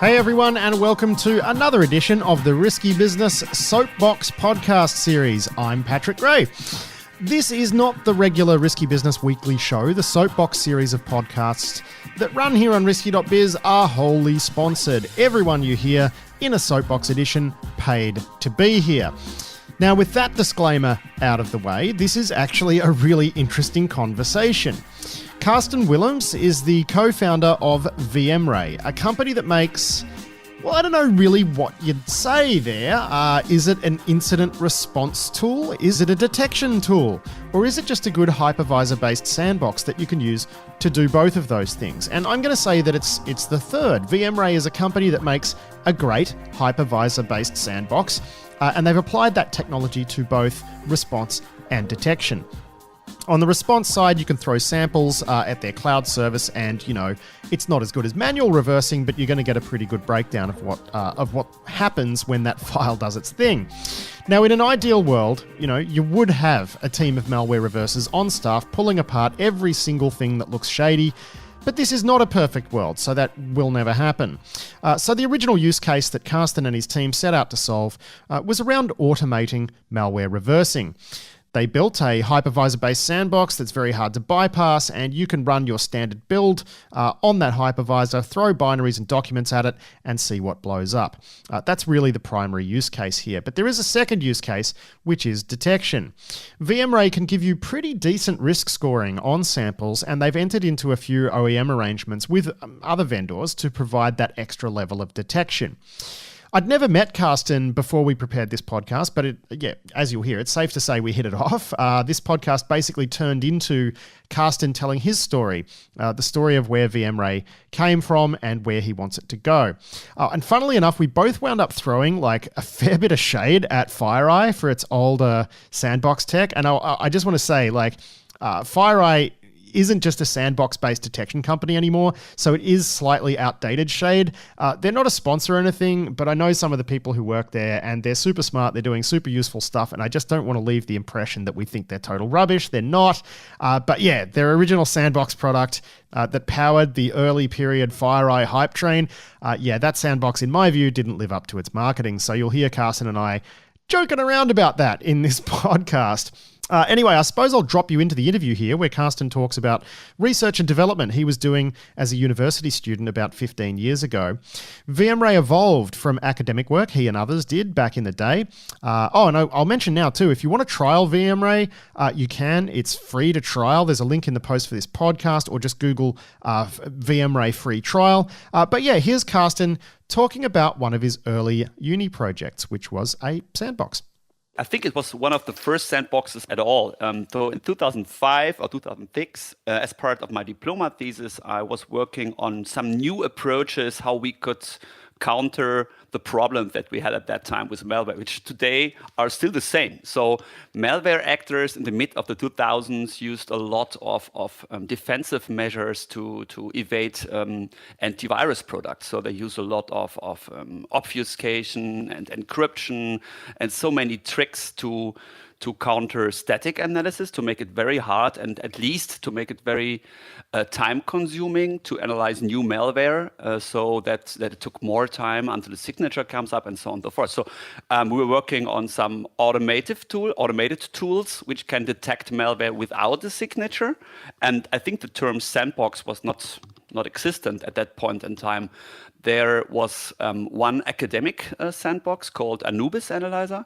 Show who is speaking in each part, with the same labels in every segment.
Speaker 1: Hey everyone, and welcome to another edition of the Risky Business Soapbox podcast series. I'm Patrick Gray. This is not the regular Risky Business Weekly show. The Soapbox series of podcasts that run here on Risky.biz are wholly sponsored. Everyone you hear in a Soapbox edition paid to be here. Now, with that disclaimer out of the way, this is actually a really interesting conversation. Carsten Willems is the co-founder of VMRay, a company that makes, well, I don't know really what you'd say there. Is it an incident response tool? Is it a detection tool? Or is it just a good hypervisor-based sandbox that you can use to do both of those things? And I'm going to say that it's the third. VMRay is a company that makes a great hypervisor-based sandbox, and they've applied that technology to both response and detection. On the response side, you can throw samples at their cloud service, and it's not as good as manual reversing, but you're going to get a pretty good breakdown of what happens when that file does its thing. Now, in an ideal world, you would have a team of malware reversers on staff pulling apart every single thing that looks shady. But this is not a perfect world, so that will never happen. So the original use case that Carsten and his team set out to solve was around automating malware reversing. They built a hypervisor-based sandbox that's very hard to bypass, and you can run your standard build on that hypervisor, throw binaries and documents at it, and see what blows up. That's really the primary use case here. But there is a second use case, which is detection. VMRay can give you pretty decent risk scoring on samples, and they've entered into a few OEM arrangements with other vendors to provide that extra level of detection. I'd never met Carsten before we prepared this podcast, but as you'll hear, it's safe to say we hit it off. This podcast basically turned into Carsten telling his story, the story of where VMRay came from and where he wants it to go. And funnily enough, we both wound up throwing like a fair bit of shade at FireEye for its older sandbox tech. And I just want to say, FireEye isn't just a sandbox-based detection company anymore, so it is slightly outdated shade. They're not a sponsor or anything, but I know some of the people who work there, and they're super smart, they're doing super useful stuff, and I just don't want to leave the impression that we think they're total rubbish. They're not. But yeah, their original sandbox product that powered the early period FireEye hype train, that sandbox, in my view, didn't live up to its marketing. So you'll hear Carsten and I joking around about that in this podcast. Anyway, I suppose I'll drop you into the interview here where Carsten talks about research and development he was doing as a university student about 15 years ago. VMRay evolved from academic work he and others did back in the day. And I'll mention now too, if you want to trial VMRay, you can. It's free to trial. There's a link in the post for this podcast, or just Google VMRay free trial. But yeah, here's Carsten talking about one of his early uni projects, which was a sandbox.
Speaker 2: I think it was one of the first sandboxes at all. So in 2005 or 2006, as part of my diploma thesis, I was working on some new approaches how we could counter the problems that we had at that time with malware, which today are still the same. So malware actors in the mid of the 2000s used a lot of defensive measures to evade antivirus products. So they use a lot of obfuscation and encryption and so many tricks to counter static analysis, to make it very hard and at least to make it very time-consuming to analyze new malware, so that it took more time until the signature comes up and so on and so forth. So we were working on some automated tools which can detect malware without the signature. And I think the term sandbox was not existent at that point in time. There was one academic sandbox called Anubis Analyzer,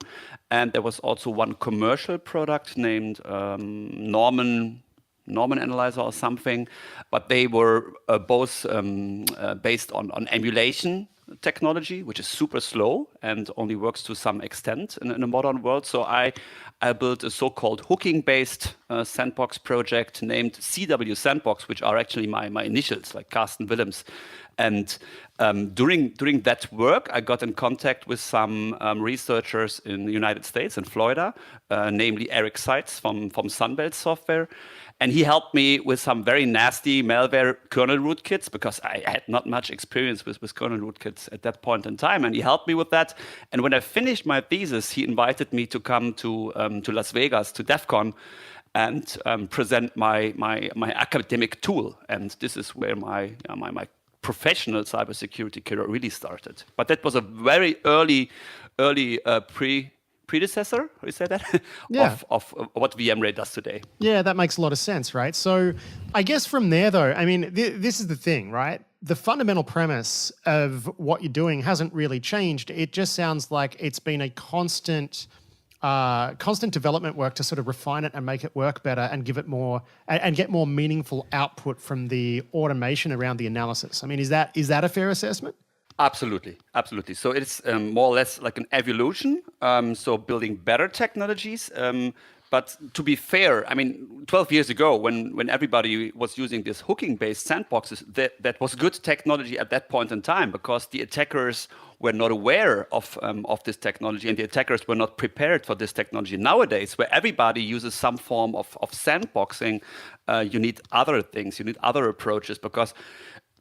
Speaker 2: and there was also one commercial product named Norman Analyzer or something, but they were both based on emulation technology, which is super slow and only works to some extent in a modern world. So I built a so-called hooking-based sandbox project named CW Sandbox, which are actually my initials, like Carsten Willems. And during that work, I got in contact with some researchers in the United States, in Florida, namely Eric Seitz from Sunbelt Software. And he helped me with some very nasty malware kernel rootkits, because I had not much experience with kernel rootkits at that point in time. And he helped me with that. And when I finished my thesis, he invited me to come to Las Vegas, to DEF CON, and present my academic tool. And this is where my professional cybersecurity career really started. But that was a very early predecessor, how you say that, of what VMRay does today.
Speaker 1: Yeah, that makes a lot of sense, right? So I guess from there, though, I mean, this is the thing, right? The fundamental premise of what you're doing hasn't really changed. It just sounds like it's been a constant development work to sort of refine it and make it work better and give it more and get more meaningful output from the automation around the analysis. I mean, is that a fair assessment?
Speaker 2: Absolutely. So it's more or less like an evolution. So building better technologies. But to be fair, I mean, 12 years ago, when everybody was using these hooking-based sandboxes, that was good technology at that point in time, because the attackers were not aware of this technology, and the attackers were not prepared for this technology. Nowadays, where everybody uses some form of sandboxing, you need other things, you need other approaches, because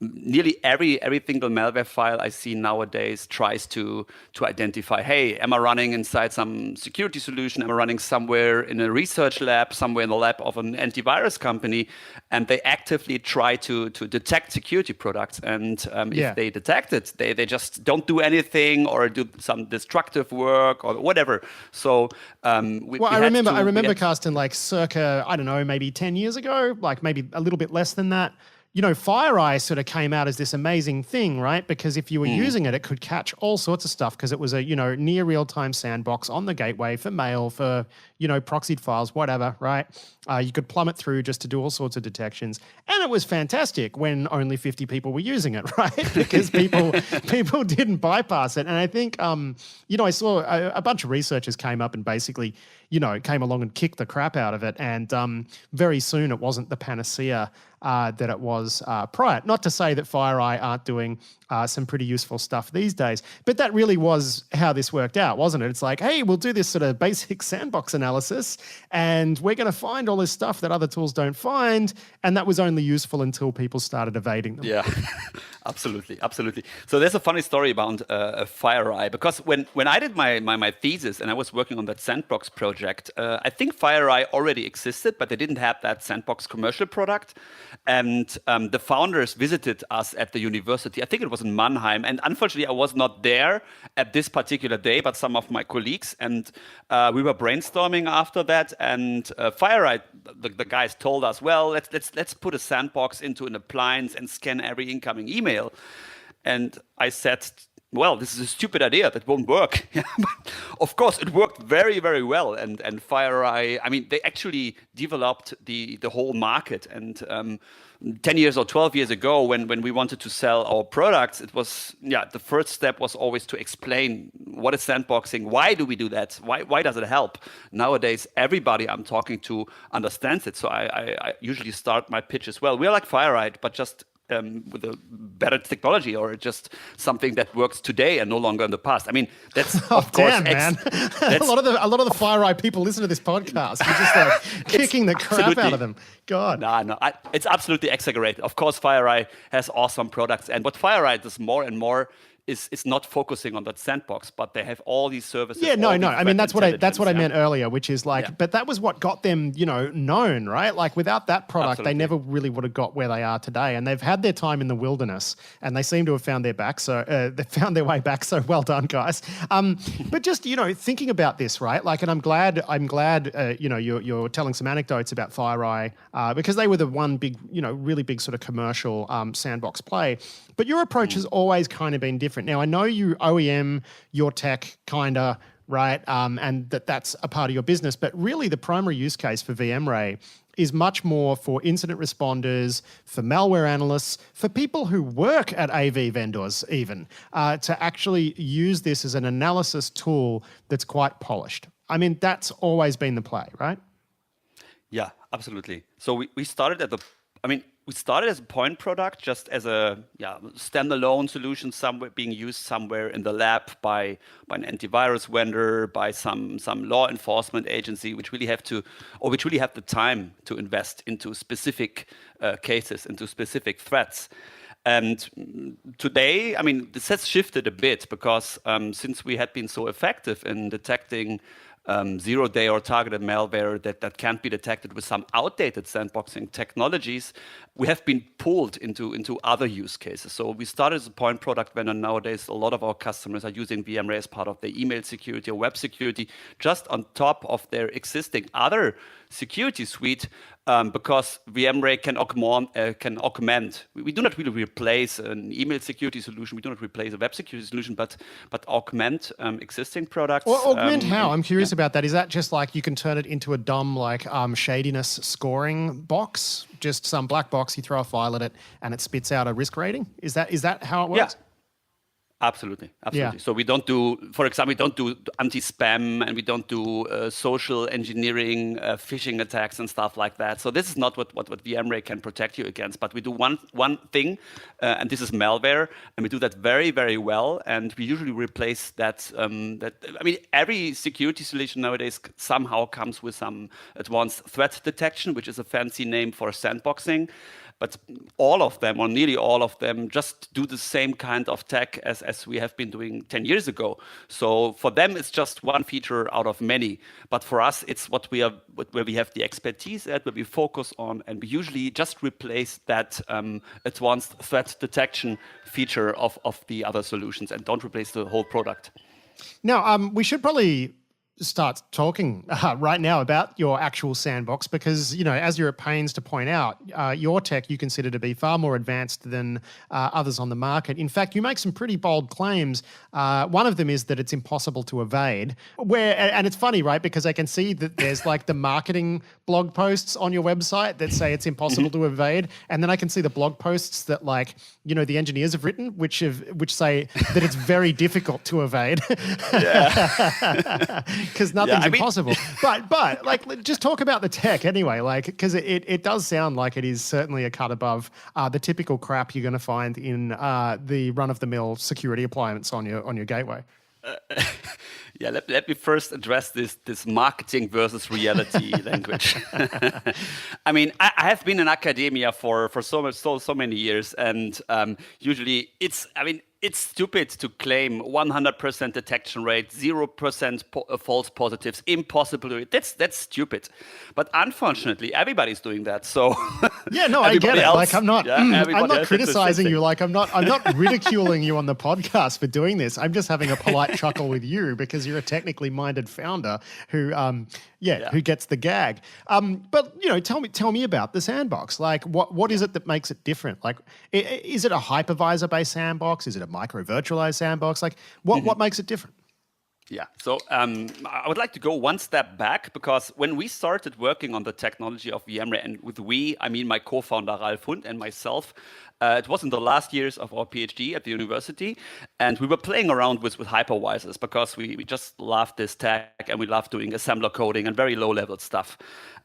Speaker 2: nearly every single malware file I see nowadays tries to identify, hey, am I running inside some security solution? Am I running somewhere in a research lab, somewhere in the lab of an antivirus company? And they actively try to detect security products. And if they detect it, they just don't do anything or do some destructive work or whatever. So I remember, Carsten, like circa, I don't know, maybe 10 years ago, like maybe a little bit less than that, you know, FireEye sort of came out as this amazing thing, right? Because if you were using it, it could catch all sorts of stuff, because it was a, you know, near real-time sandbox on the gateway for mail, for, you know, proxied files, whatever, right? You could plumb it through just to do all sorts of detections. And it was fantastic when only 50 people were using it, right? Because people didn't bypass it. And I think, you know, I saw a bunch of researchers came up and basically, you know, came along and kicked the crap out of it. And very soon it wasn't the panacea that it was prior. Not to say that FireEye aren't doing some pretty useful stuff these days, but that really was how this worked out, wasn't it? It's like, hey, we'll do this sort of basic sandbox analysis, and we're going to find all this stuff that other tools don't find, and that was only useful until people started evading them. Yeah, absolutely. So there's a funny story about FireEye, because when I did my thesis and I was working on that Sandbox project, I think FireEye already existed, but they didn't have that Sandbox commercial product. And the founders visited us at the university. I think it was in Mannheim. And unfortunately, I was not there at this particular day, but some of my colleagues. And we were brainstorming after that. And FireEye, the guys told us, well, let's put a sandbox into an appliance and scan every incoming email. And I said, well, this is a stupid idea. That won't work. But of course, it worked very, very well. And FireEye, I mean, they actually developed the whole market. And 10 years or 12 years ago, when we wanted to sell our products, it was, the first step was always to explain what is sandboxing, why do we do that, why does it help? Nowadays, everybody I'm talking to understands it. So I usually start my pitch as well. We're like FireEye, but just with a better technology, or just something that works today and no longer in the past. I mean, that's of course,
Speaker 1: man. a lot of the FireEye people listen to this podcast. You're just like kicking the crap out of them. God.
Speaker 2: No, it's absolutely exaggerated. Of course, FireEye has awesome products, and what FireEye does more and more is not focusing on that sandbox, but they have all these services.
Speaker 1: Yeah, no. I mean, that's what I meant earlier, which is like, but that was what got them, you know, known, right? Like without that product, Absolutely. They never really would have got where they are today. And they've had their time in the wilderness, and they seem to have found their back. So they found their way back. So well done, guys. But just, you know, thinking about this, right? Like, and I'm glad, you know, you're telling some anecdotes about FireEye because they were the one big, you know, really big sort of commercial sandbox play. But your approach has always kind of been different. Now, I know you OEM your tech kind of, right? And that's a part of your business. But really the primary use case for VMRay is much more for incident responders, for malware analysts, for people who work at AV vendors even, to actually use this as an analysis tool that's quite polished. I mean, that's always been the play, right?
Speaker 2: Yeah, absolutely. So we started we started as a point product, just as a standalone solution, somewhere being used somewhere in the lab by an antivirus vendor, by some law enforcement agency, which really have the time to invest into specific cases, into specific threats. And today, I mean, this has shifted a bit because since we had been so effective in detecting zero-day or targeted malware that can't be detected with some outdated sandboxing technologies, we have been pulled into other use cases. So we started as a point product vendor. Nowadays, a lot of our customers are using VMRay as part of their email security or web security, just on top of their existing other security suite, because VMRay can augment. We do not really replace an email security solution. We do not replace a web security solution, but augment existing products.
Speaker 1: Or augment how? I'm curious about that. Is that just like you can turn it into a dumb shadiness scoring box? Just some black box, you throw a file at it and it spits out a risk rating? Is that how it works?
Speaker 2: Yeah. Absolutely.
Speaker 1: Yeah.
Speaker 2: So we don't do, for example, we don't do anti-spam, and we don't do social engineering, phishing attacks and stuff like that. So this is not what VMRay can protect you against. But we do one thing, and this is malware, and we do that very, very well. And we usually replace that. Every security solution nowadays somehow comes with some advanced threat detection, which is a fancy name for sandboxing. But all of them, or nearly all of them, just do the same kind of tech as we have been doing 10 years ago. So for them, it's just one feature out of many. But for us, it's where we have the expertise at, where we focus on, and we usually just replace that advanced threat detection feature of the other solutions and don't replace the whole product.
Speaker 1: Now, we should probably start talking right now about your actual sandbox because, as you're at pains to point out, your tech you consider to be far more advanced than others on the market. In fact, you make some pretty bold claims. One of them is that it's impossible to evade. And it's funny, right? Because I can see that there's the marketing blog posts on your website that say it's impossible to evade. And then I can see the blog posts that the engineers have written, which say that it's very difficult to evade. Because nothing's impossible. But just talk about the tech anyway, because it does sound like it is certainly a cut above the typical crap you're going to find in the run-of-the-mill security appliance on your gateway.
Speaker 2: Let me first address this marketing versus reality language. I have been in academia for so many years, and usually it's stupid to claim 100% detection rate, 0% false positives, impossible to do it. That's stupid. But unfortunately, everybody's doing that. So
Speaker 1: I get it. I'm not criticizing you. I'm not ridiculing you on the podcast for doing this. I'm just having a polite chuckle with you because you're a technically minded founder who gets the gag. But tell me about the sandbox. What is it that makes it different? Is it a hypervisor based sandbox? Is it a micro virtualized sandbox? What makes it different?
Speaker 2: Yeah, so I would like to go one step back because when we started working on the technology of VMRay, and with we, I mean my co-founder Ralf Hund and myself, it was in the last years of our PhD at the university, and we were playing around with hypervisors because we just loved this tech and we loved doing assembler coding and very low-level stuff.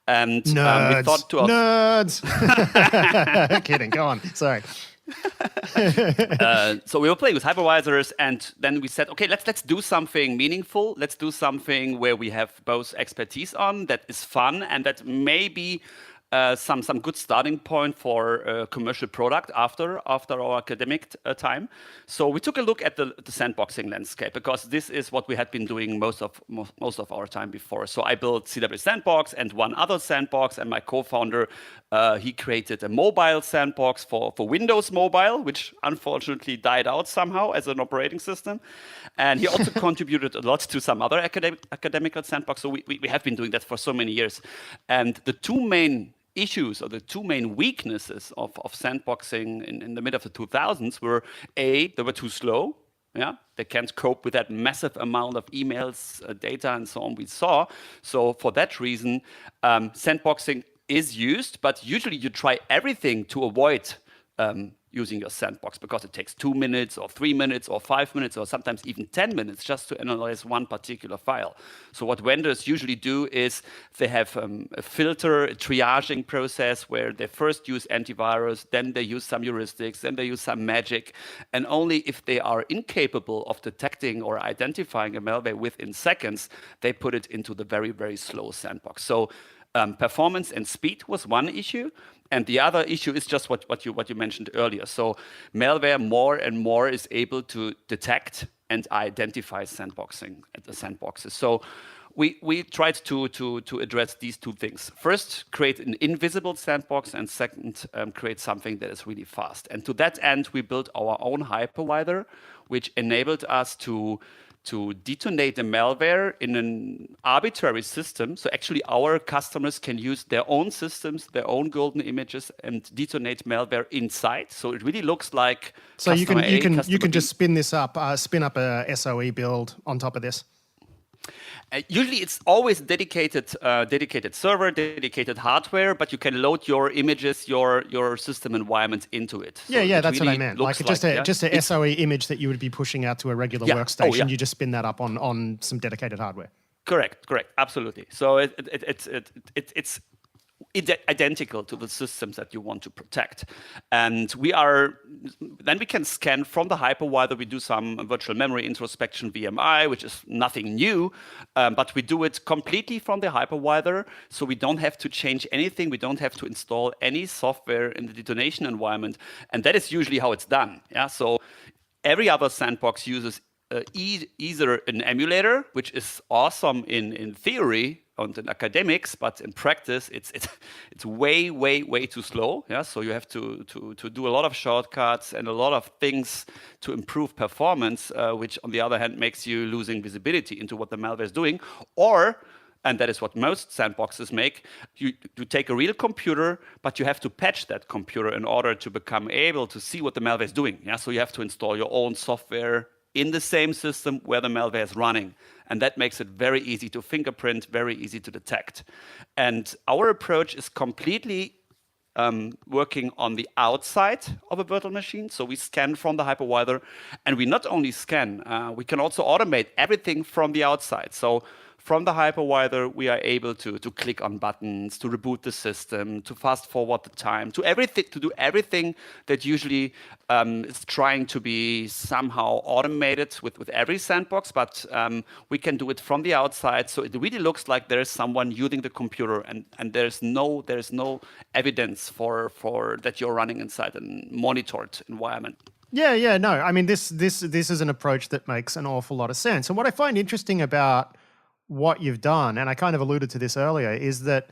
Speaker 2: And we thought to
Speaker 1: nerds. Kidding, go on, sorry.
Speaker 2: So we were playing with hypervisors, and then we said, okay, let's do something meaningful. Let's do something where we have both expertise on, that is fun, and that maybe some good starting point for a commercial product after our academic time. So we took a look at the sandboxing landscape because this is what we had been doing most of our time before. So I built CW Sandbox and one other sandbox, and my co-founder he created a mobile sandbox for Windows Mobile, which unfortunately died out somehow as an operating system. And he also contributed a lot to some other academical sandbox. So we have been doing that for so many years. And the two main issues or the two main weaknesses of sandboxing in the mid of the 2000s were they were too slow. Yeah, they can't cope with that massive amount of emails, data, and so on we saw. So for that reason, sandboxing is used, but usually you try everything to avoid using your sandbox because it takes 2 minutes or 3 minutes or 5 minutes or sometimes even 10 minutes just to analyze one particular file. So what vendors usually do is they have a filter, a triaging process where they first use antivirus, then they use some heuristics, then they use some magic. And only if they are incapable of detecting or identifying a malware within seconds, they put it into the very, very slow sandbox. So performance and speed was one issue. And the other issue is just what you mentioned earlier. So malware more and more is able to detect and identify sandboxes. So we tried to address these two things. First, create an invisible sandbox, and second, create something that is really fast. And to that end, we built our own hypervisor, which enabled us to detonate the malware in an arbitrary system. So actually our customers can use their own systems, their own golden images, and detonate malware inside. So it really looks like
Speaker 1: so you can
Speaker 2: B.
Speaker 1: just spin up a SOE build on top of this.
Speaker 2: Usually it's always dedicated server, dedicated hardware, but you can load your images, your system environment into it.
Speaker 1: So that's really what I meant. Like just a SOE image that you would be pushing out to a regular workstation. You just spin that up on some dedicated hardware.
Speaker 2: Correct, absolutely. So it's identical to the systems that you want to protect. And then we can scan from the hypervisor. We do some virtual memory introspection VMI, which is nothing new, but we do it completely from the hypervisor. So we don't have to change anything. We don't have to install any software in the detonation environment. And that is usually how it's done. Yeah. So every other sandbox uses either an emulator, which is awesome in theory, and in academics, but in practice, it's way too slow. Yeah, so you have to do a lot of shortcuts and a lot of things to improve performance, which on the other hand makes you losing visibility into what the malware is doing. Or, and that is what most sandboxes make, you take a real computer, but you have to patch that computer in order to become able to see what the malware is doing. Yeah, so you have to install your own software in the same system where the malware is running. And that makes it very easy to fingerprint, very easy to detect. And our approach is completely working on the outside of a virtual machine. So we scan from the hypervisor, and we not only scan, we can also automate everything from the outside. So from the hypervisor, we are able to click on buttons, to reboot the system, to fast forward the time, to do everything that usually is trying to be somehow automated with every sandbox. But we can do it from the outside, so it really looks like there is someone using the computer, and there's no evidence for that you're running inside a monitored environment.
Speaker 1: Yeah, no. I mean, this is an approach that makes an awful lot of sense. And what I find interesting about what you've done, and I kind of alluded to this earlier, is that,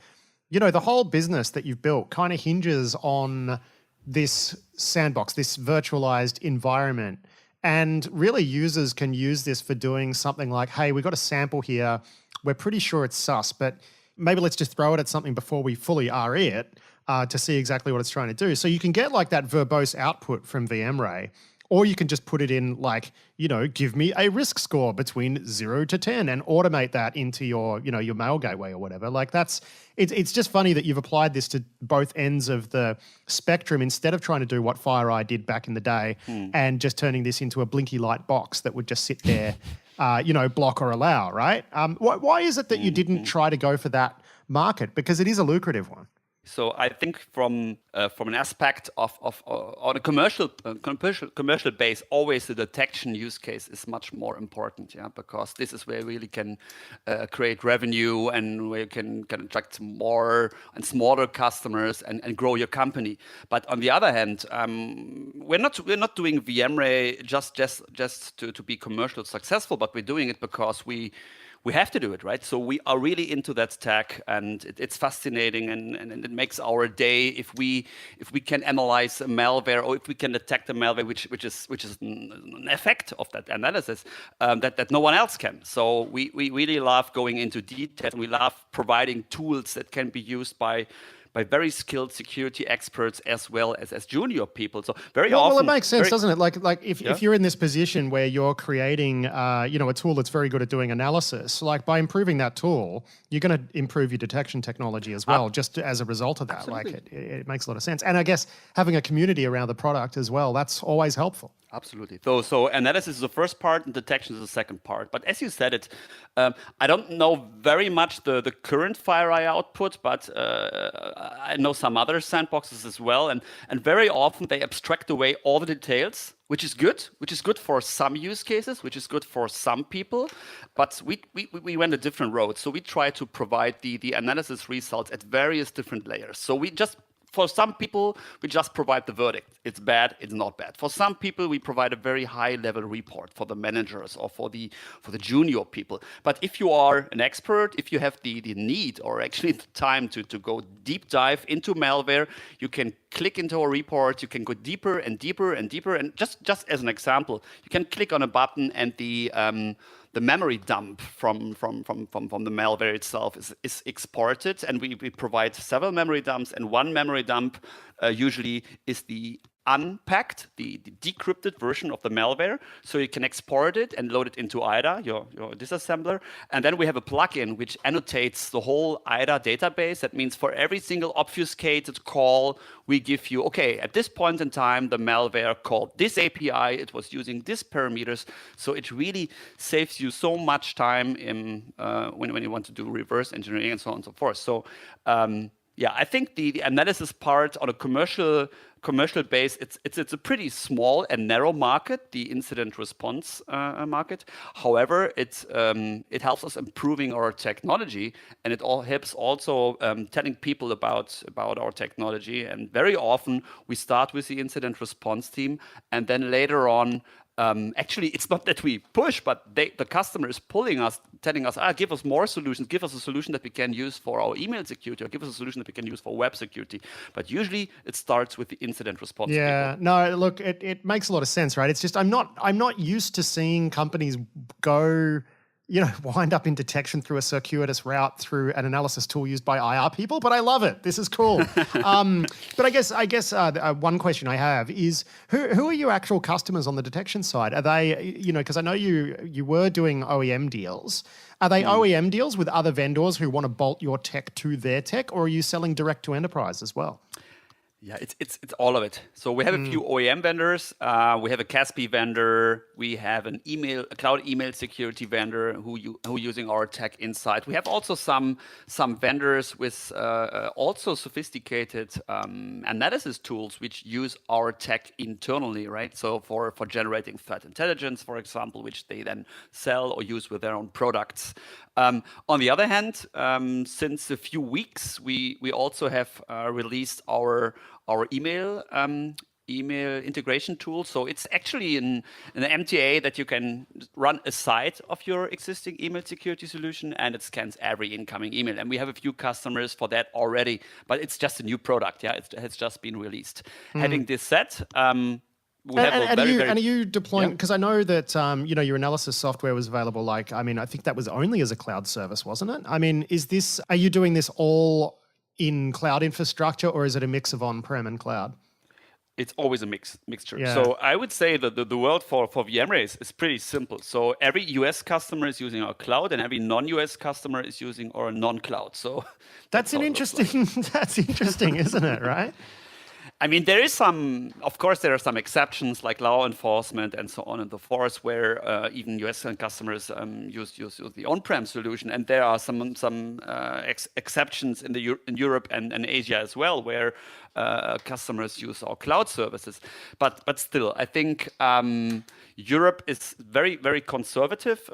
Speaker 1: the whole business that you've built kind of hinges on this sandbox, this virtualized environment. And really users can use this for doing something like, hey, we've got a sample here. We're pretty sure it's sus, but maybe let's just throw it at something before we fully RE it to see exactly what it's trying to do. So you can get like that verbose output from VMRay. Or you can just put it in like, give me a risk score between 0 to 10 and automate that into your, your mail gateway or whatever. Like it's just funny that you've applied this to both ends of the spectrum instead of trying to do what FireEye did back in the day and just turning this into a blinky light box that would just sit there, block or allow, right? Why is it that you didn't try to go for that market? Because it is a lucrative one.
Speaker 2: So I think from an aspect of on a commercial base, always the detection use case is much more important, because this is where you really can create revenue and where you can attract more and smaller customers and grow your company. But on the other hand, we're not doing VMRay just to be commercial successful, but we're doing it because we have to do it, right? So we are really into that tech, and it's fascinating, and it makes our day if we can analyze a malware, or if we can detect a malware which is an effect of that analysis that no one else can. So we really love going into detail. We love providing tools that can be used by very skilled security experts as well as junior people. So often...
Speaker 1: Well, it makes sense, doesn't it? Like if you're in this position where you're creating, a tool that's very good at doing analysis, like by improving that tool, you're going to improve your detection technology as well, just as a result of that. Absolutely. Like it makes a lot of sense. And I guess having a community around the product as well, that's always helpful.
Speaker 2: Absolutely. So analysis is the first part and detection is the second part. But as you said it, I don't know very much the current FireEye output, but I know some other sandboxes as well. And very often they abstract away all the details, which is good for some use cases, which is good for some people. But we went a different road. So we try to provide the analysis results at various different layers. So we just for some people, we just provide the verdict. It's bad, it's not bad. For some people, we provide a very high-level report for the managers or for the junior people. But if you are an expert, if you have the need or actually the time to go deep dive into malware, you can click into a report, you can go deeper and deeper and deeper. And just as an example, you can click on a button and the memory dump from the malware itself is exported, and we provide several memory dumps, and one memory dump usually is the unpacked, the decrypted version of the malware. So you can export it and load it into IDA, your disassembler. And then we have a plugin which annotates the whole IDA database. That means for every single obfuscated call, we give you, okay, at this point in time, the malware called this API, it was using this parameters. So it really saves you so much time in when you want to do reverse engineering and so on and so forth. So yeah, I think the analysis part on a commercial base, it's a pretty small and narrow market, the incident response market. However, it helps us improving our technology, and it all helps also telling people about our technology. And very often we start with the incident response team, and then later on. Actually, it's not that we push, but the customer is pulling us, telling us, give us more solutions, give us a solution that we can use for our email security, or give us a solution that we can use for web security. But usually it starts with the incident response.
Speaker 1: Yeah,
Speaker 2: people.
Speaker 1: No, look, it makes a lot of sense, right? It's just I'm not used to seeing companies go, wind up in detection through a circuitous route through an analysis tool used by IR people, but I love it. This is cool. But I guess one question I have is who are your actual customers on the detection side? Are they, because I know you were doing OEM deals. Are they OEM deals with other vendors who want to bolt your tech to their tech, or are you selling direct to enterprise as well?
Speaker 2: Yeah, it's all of it. So we have a few OEM vendors. We have a CASB vendor. We have a cloud email security vendor who using our tech inside. We have also some vendors with also sophisticated analysis tools which use our tech internally, right? So for generating threat intelligence, for example, which they then sell or use with their own products. On the other hand, since a few weeks, we also have released our email integration tool. So it's actually an MTA that you can run aside of your existing email security solution, and it scans every incoming email. And we have a few customers for that already, but it's just a new product. Yeah, it has just been released. Having this said, are you deploying?
Speaker 1: Because I know that your analysis software was available. I think that was only as a cloud service, wasn't it? I mean, are you doing this all in cloud infrastructure, or is it a mix of on-prem and cloud?
Speaker 2: It's always a mixture.
Speaker 1: Yeah.
Speaker 2: So I would say that the world for VMRay is pretty simple. So every US customer is using our cloud, and every non-US customer is using our non-cloud. So
Speaker 1: that's interesting, isn't it? Right?
Speaker 2: I mean, there are some exceptions like law enforcement and so on and so forth, where even US customers use the on-prem solution, and there are some exceptions in Europe and Asia as well, where customers use our cloud services. But still, I think Europe is very, very conservative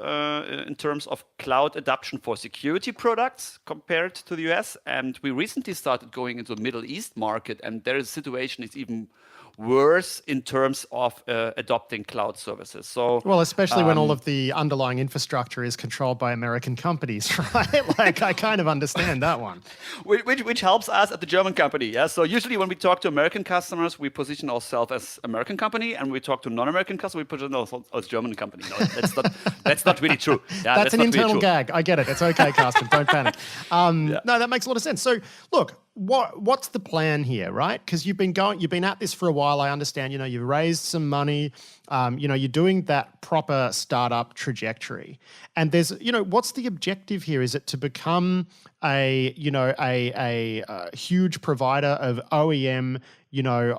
Speaker 2: in terms of cloud adoption for security products compared to the US. And we recently started going into the Middle East market, and their situation is even worse in terms of adopting cloud services. So,
Speaker 1: well, especially when all of the underlying infrastructure is controlled by American companies, right? I kind of understand that one.
Speaker 2: Which helps us at the German company. Yeah. So usually when we talk to American customers, we position ourselves as American company, and we talk to non-American customers, we position ourselves as German company. No, that's not really true. Yeah,
Speaker 1: that's an internal gag. I get it. It's okay, Carsten. Don't panic. No, that makes a lot of sense. So look. What's the plan here, right? Because you've been at this for a while. I understand. You've raised some money. You're doing that proper startup trajectory, and there's, what's the objective here? Is it to become a huge provider of OEM,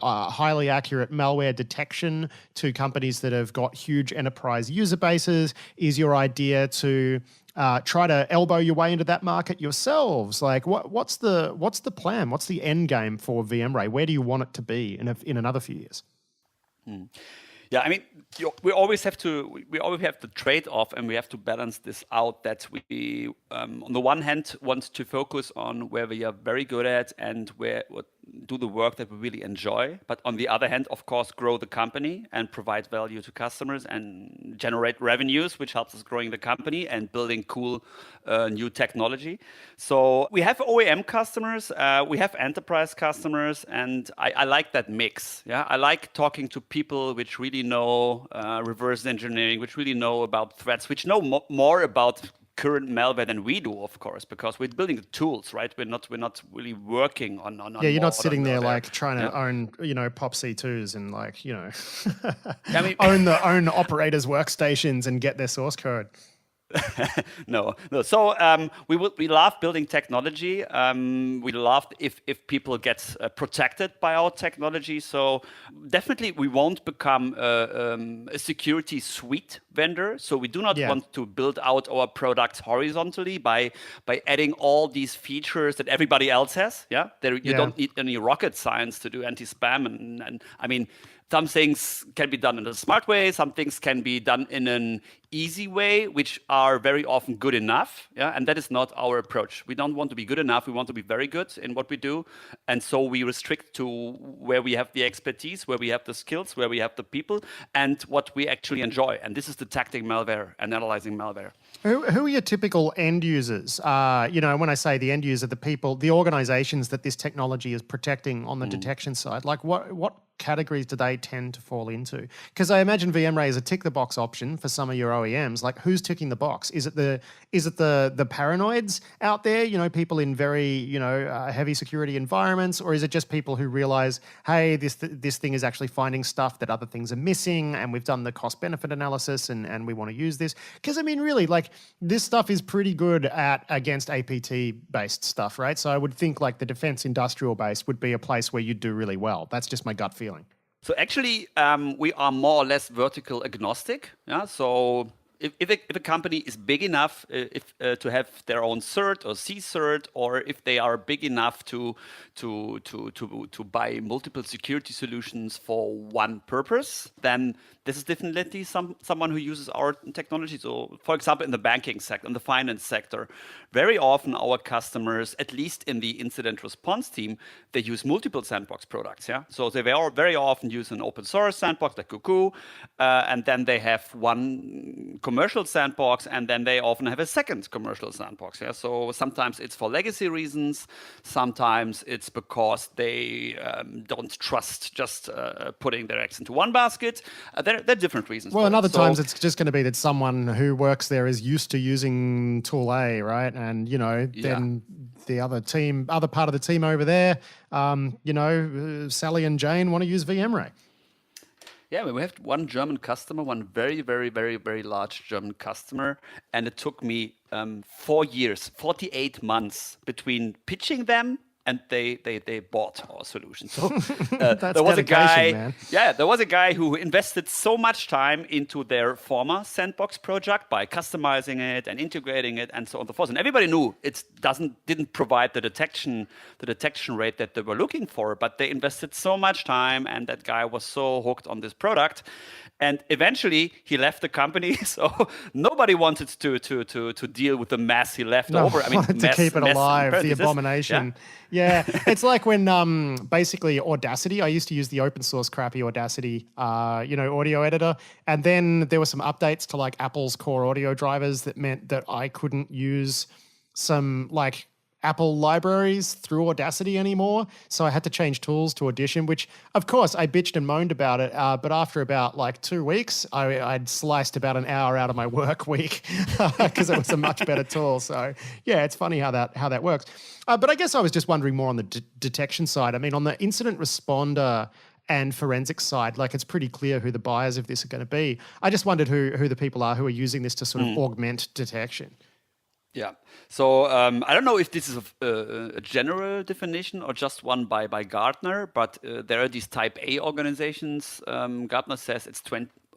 Speaker 1: highly accurate malware detection to companies that have got huge enterprise user bases? Is your idea to try to elbow your way into that market yourselves? What's the plan? What's the end game for VMRay? Where do you want it to be in another few years?
Speaker 2: Yeah, I mean, we always have the trade-off, and we have to balance this out. That we, on the one hand, want to focus on where we are very good at and do the work that we really enjoy. But on the other hand, of course, grow the company and provide value to customers and generate revenues, which helps us growing the company and building cool new technology. So we have OEM customers, we have enterprise customers, and I like that mix. Yeah, I like talking to people which really know reverse engineering, which really know about threats, which know more about current malware than we do, of course, because we're building the tools, right? We're not really working on.
Speaker 1: Yeah, you're not sitting there like trying to own, POP C2s and
Speaker 2: I mean,
Speaker 1: own the operators' workstations and get their source code.
Speaker 2: No. So we love building technology. We love if people get protected by our technology. So definitely we won't become a security suite vendor. So we do not want to build out our products horizontally by adding all these features that everybody else has. Yeah, you don't need any rocket science to do anti-spam, and I mean. Some things can be done in a smart way. Some things can be done in an easy way, which are very often good enough. Yeah, and that is not our approach. We don't want to be good enough. We want to be very good in what we do, and so we restrict to where we have the expertise, where we have the skills, where we have the people, and what we actually enjoy. And this is detecting malware and analyzing malware.
Speaker 1: Who are your typical end users? When I say the end user, the people, the organizations that this technology is protecting on the detection side, like what categories do they tend to fall into? Because I imagine VMRay is a tick the box option for some of your OEMs. Like, who's ticking the box? Is it the paranoids out there? People in very heavy security environments, or is it just people who realize, hey, this thing is actually finding stuff that other things are missing, and we've done the cost benefit analysis, and we want to use this? Because I mean, really, like this stuff is pretty good against APT based stuff, right? So I would think like the defense industrial base would be a place where you'd do really well. That's just my gut feeling.
Speaker 2: So actually, we are more or less vertical agnostic. Yeah. So if a company is big enough to have their own cert or C-cert, or if they are big enough to buy multiple security solutions for one purpose, then this is definitely someone who uses our technology. So, for example, in the banking sector, in the finance sector, very often our customers, at least in the incident response team, they use multiple Sandbox products. Yeah, so they very often use an open source Sandbox like Cuckoo, and then they have one commercial Sandbox, and then they often have a second commercial Sandbox. Yeah, so sometimes it's for legacy reasons, sometimes it's because they don't trust just putting their eggs into one basket. There are different reasons.
Speaker 1: Well, and other times it's just going to be that someone who works there is used to using Tool A, right? And then the other part of the team over there, Sally and Jane want to use VMRay.
Speaker 2: Yeah, we have one German customer, one very, very, very, very large German customer, and it took me 4 years, 48 months between pitching them and they bought our solution. So there was a guy, man. Yeah, there was a guy who invested so much time into their former Sandbox project by customizing it and integrating it and so on and so forth. And everybody knew it didn't provide the detection rate that they were looking for, but they invested so much time, and that guy was so hooked on this product. And eventually he left the company, so nobody wanted to deal with the mess he left over. I mean,
Speaker 1: to keep it alive, the abomination. Yeah, it's like when basically Audacity. I used to use the open source crappy Audacity, audio editor, and then there were some updates to like Apple's core audio drivers that meant that I couldn't use some like Apple libraries through Audacity anymore. So I had to change tools to Audition, which of course I bitched and moaned about it. But after about like 2 weeks, I'd sliced about an hour out of my work week because it was a much better tool. So yeah, it's funny how that works. But I guess I was just wondering more on the detection side. I mean, on the incident responder and forensic side, like it's pretty clear who the buyers of this are going to be. I just wondered who the people are who are using this to sort of augment detection.
Speaker 2: Yeah. So I don't know if this is a general definition or just one by Gartner, but there are these type A organizations. Gartner says it's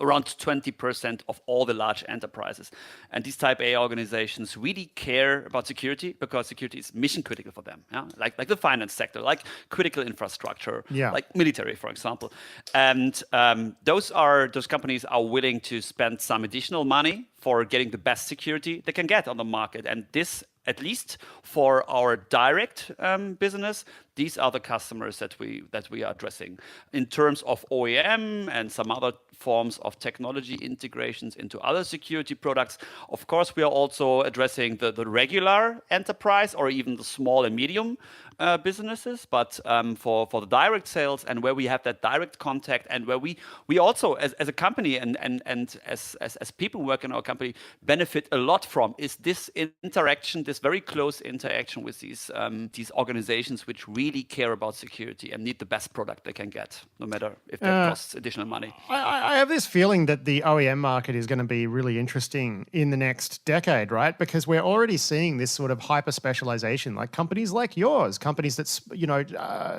Speaker 2: around 20% of all the large enterprises. And these type A organizations really care about security because security is mission critical for them. Yeah? Like the finance sector, like critical infrastructure, like military, for example. And those companies are willing to spend some additional money for getting the best security they can get on the market. And this, at least for our direct business, these are the customers that we are addressing. In terms of OEM and some other forms of technology integrations into other security products, of course, we are also addressing the regular enterprise or even the small and medium businesses. But for the direct sales and where we have that direct contact and where we also, as a company and as people work in our company, benefit a lot from is this interaction, this very close interaction with these organizations which really care about security and need the best product they can get, no matter if that costs additional money.
Speaker 1: I have this feeling that the OEM market is going to be really interesting in the next decade, right? Because we're already seeing this sort of hyper specialization, like companies like yours, companies that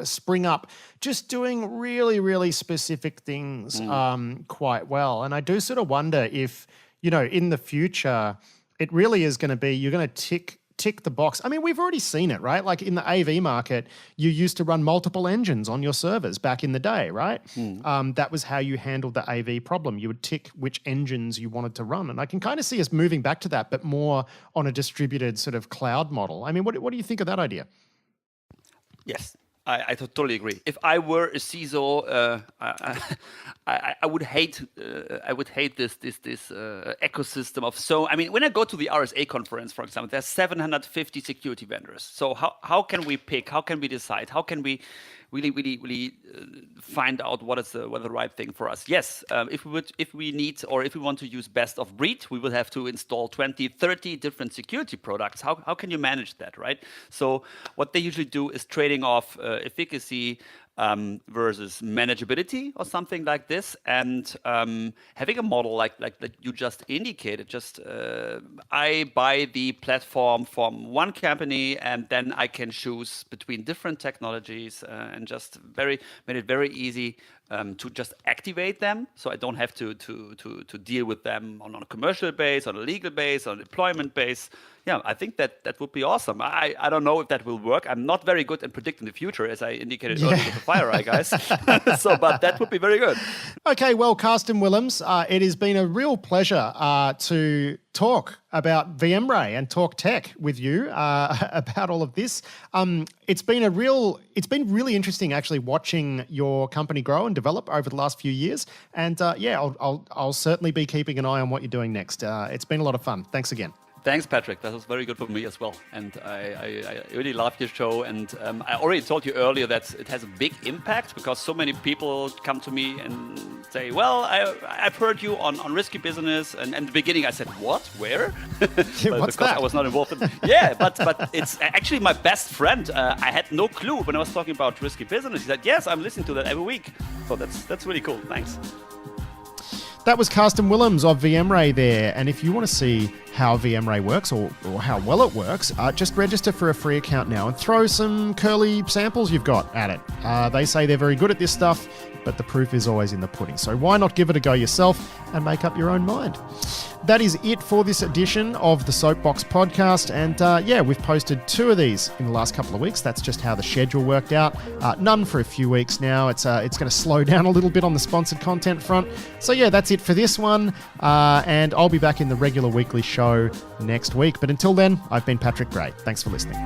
Speaker 1: spring up just doing really, really specific things quite well. And I do sort of wonder if, in the future, it really is going to be, you're going to tick the box. I mean, we've already seen it, right? Like in the AV market, you used to run multiple engines on your servers back in the day, right? That was how you handled the AV problem. You would tick which engines you wanted to run. And I can kind of see us moving back to that, but more on a distributed sort of cloud model. I mean, what do you think of that idea?
Speaker 2: Yes. I totally agree. If I were a CISO, I would hate this ecosystem of I mean, when I go to the RSA conference, for example, there's 750 security vendors. So how can we pick? How can we decide? How can we really find out what is the right thing for us? Yes, if we want to use best of breed, we will have to install 20, 30 different security products. How can you manage that, right? So what they usually do is trading off efficacy versus manageability or something like this, and having a model like that you just indicated. I buy the platform from one company, and then I can choose between different technologies, and just made it very easy to just activate them, so I don't have to deal with them on a commercial base, on a legal base, on a deployment base. Yeah, I think that would be awesome. I don't know if that will work. I'm not very good at predicting the future, as I indicated earlier with the FireEye guys. But that would be very good. Okay, well, Carsten Willems, it has been a real pleasure to talk about VMRay and talk tech with you about all of this. It's been really interesting actually watching your company grow and develop over the last few years. And I'll certainly be keeping an eye on what you're doing next. It's been a lot of fun. Thanks again. Thanks, Patrick. That was very good for me as well. And I really love your show. And I already told you earlier that it has a big impact because so many people come to me and say, well, I've heard you on Risky Business. And in the beginning, I said, what? Where? Because I was not involved. Yeah, but it's actually my best friend. I had no clue when I was talking about Risky Business. He said, yes, I'm listening to that every week. So that's really cool. Thanks. That was Carsten Willems of VMRay there. And if you want to see how VMRay works or how well it works, just register for a free account now and throw some curly samples you've got at it. They say they're very good at this stuff, but the proof is always in the pudding. So why not give it a go yourself and make up your own mind? That is it for this edition of the Soapbox podcast. And we've posted 2 of these in the last couple of weeks. That's just how the schedule worked out. None for a few weeks now. It's going to slow down a little bit on the sponsored content front. So yeah, that's it for this one. And I'll be back in the regular weekly show next week. But until then, I've been Patrick Gray. Thanks for listening.